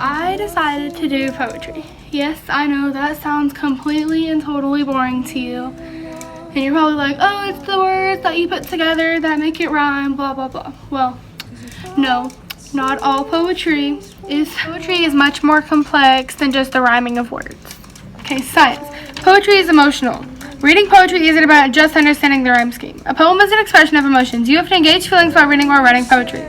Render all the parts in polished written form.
I decided to do poetry. Yes, I know that sounds completely and totally boring to you. And you're probably like, oh, it's the words that you put together that make it rhyme, blah, blah, blah. Well, no, not all poetry is. Poetry is much more complex than just the rhyming of words. Okay, science. Poetry is emotional. Reading poetry isn't about just understanding the rhyme scheme. A poem is an expression of emotions. You have to engage feelings while reading or writing poetry.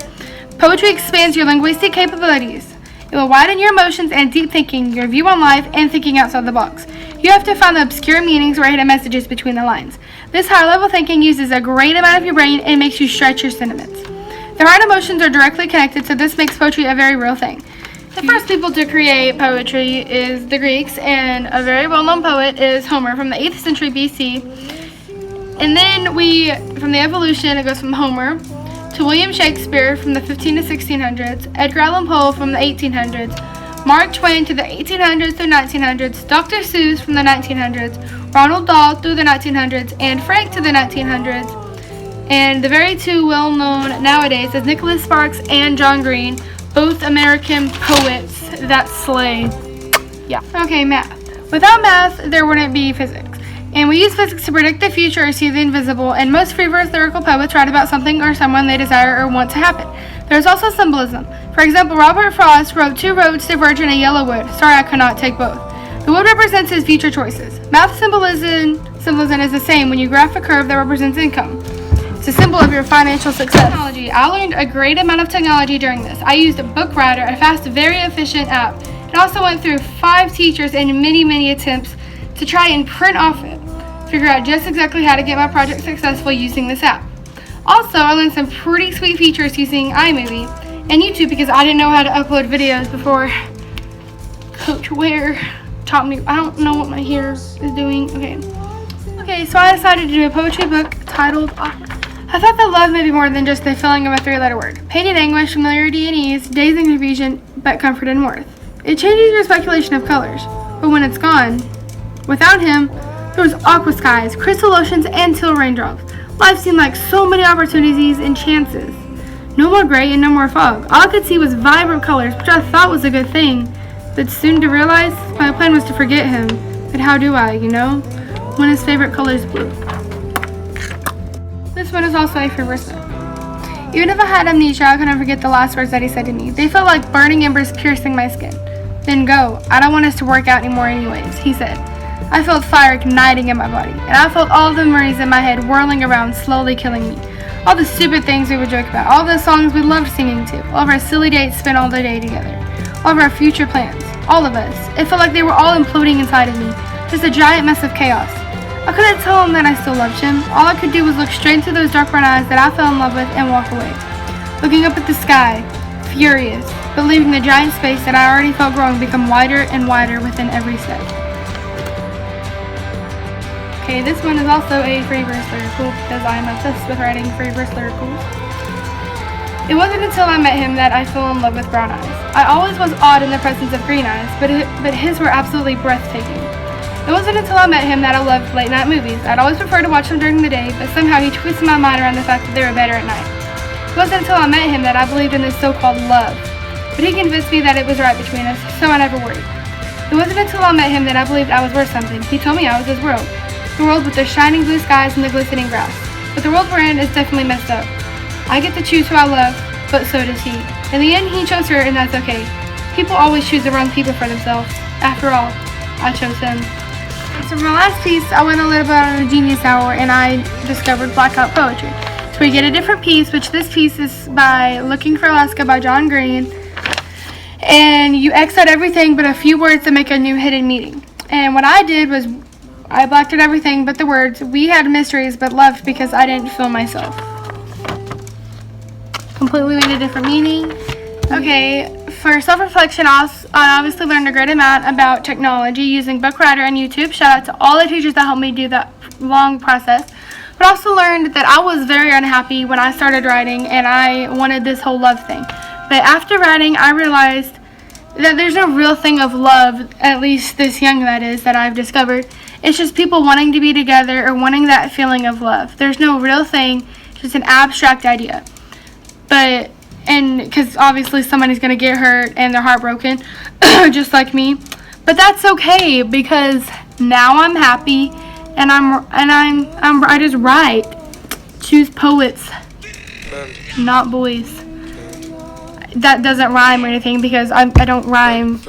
Poetry expands your linguistic capabilities. It will widen your emotions and deep thinking, your view on life, and thinking outside the box. You have to find the obscure meanings or hidden messages between the lines. This high-level thinking uses a great amount of your brain and makes you stretch your sentiments. The heart and emotions are directly connected, so this makes poetry a very real thing. The first people to create poetry is the Greeks, and a very well-known poet is Homer from the 8th century BC. And then from the evolution, it goes from Homer to William Shakespeare from the 15 to 1600s, Edgar Allan Poe from the 1800s, Mark Twain to the 1800s through 1900s, Dr. Seuss from the 1900s, Ronald Dahl through the 1900s, and Frank to the 1900s. And the very two well-known nowadays is Nicholas Sparks and John Green, both American poets that slay. Yeah. Okay, math. Without math, there wouldn't be physics. And we use physics to predict the future or see the invisible, and most free verse lyrical poets write about something or someone they desire or want to happen. There's also symbolism. For example, Robert Frost wrote 2 roads diverge in a yellow wood. Sorry, I could not take both. The wood represents his future choices. Math symbolism is the same when you graph a curve that represents income. It's a symbol of your financial success. Technology. I learned a great amount of technology during this. I used a book writer, a fast, very efficient app. It also went through 5 teachers and many, many attempts to try and print off it. Figure out just exactly how to get my project successful using this app. Also, I learned some pretty sweet features using iMovie and YouTube because I didn't know how to upload videos before Coach Ware taught me. I don't know what my hair is doing. Okay, so I decided to do a poetry book titled I thought that love may be more than just the filling of a 3-letter word. Pain and anguish, familiarity and ease, days and confusion, but comfort and worth. It changes your speculation of colors, but when it's gone, without him, there was aqua skies, crystal oceans, and teal raindrops. Life seemed like so many opportunities and chances. No more gray and no more fog. All I could see was vibrant colors, which I thought was a good thing, but soon to realize my plan was to forget him. But how do I, when his favorite color is blue? This one is also a free verse. Even if I had amnesia, I couldn't forget the last words that he said to me. They felt like burning embers piercing my skin. Then go. I don't want us to work out anymore anyways, he said. I felt fire igniting in my body, and I felt all the memories in my head whirling around, slowly killing me. All the stupid things we would joke about, all the songs we loved singing to, all of our silly dates spent all the day together, all of our future plans, all of us. It felt like they were all imploding inside of me, just a giant mess of chaos. I couldn't tell him that I still loved him. All I could do was look straight into those dark brown eyes that I fell in love with and walk away. Looking up at the sky, furious, but leaving the giant space that I already felt growing become wider and wider within every step. Okay, this one is also a free verse lyrical because I'm obsessed with writing free verse lyricals. It wasn't until I met him that I fell in love with brown eyes. I always was awed in the presence of green eyes, but his were absolutely breathtaking. It wasn't until I met him that I loved late night movies. I'd always prefer to watch them during the day, but somehow he twisted my mind around the fact that they were better at night. It wasn't until I met him that I believed in this so-called love, but he convinced me that it was right between us, so I never worried. It wasn't until I met him that I believed I was worth something. He told me I was his world. The world with the shining blue skies and the glistening grass. But the world we're in is definitely messed up. I get to choose who I love, but so does he. In the end, he chose her, and that's okay. People always choose the wrong people for themselves. After all, I chose him. So for my last piece, I went a little bit on a genius hour, and I discovered blackout poetry. So we get a different piece, which this piece is by Looking for Alaska by John Green. And you X out everything but a few words that make a new hidden meaning. And what I did was I blacked out everything but the words. We had mysteries but loved because I didn't feel myself. Completely made a different meaning. Okay, for self-reflection, I obviously learned a great amount about technology using BookWriter and YouTube. Shout out to all the teachers that helped me do that long process. But also learned that I was very unhappy when I started writing and I wanted this whole love thing. But after writing, I realized that there's no real thing of love, at least this young that is, that I've discovered. It's just people wanting to be together or wanting that feeling of love. There's no real thing, just an abstract idea. But and because obviously somebody's gonna get hurt and they're heartbroken, just like me. But that's okay because now I'm happy, and I just write. Choose poets, not boys. That doesn't rhyme or anything because I don't rhyme.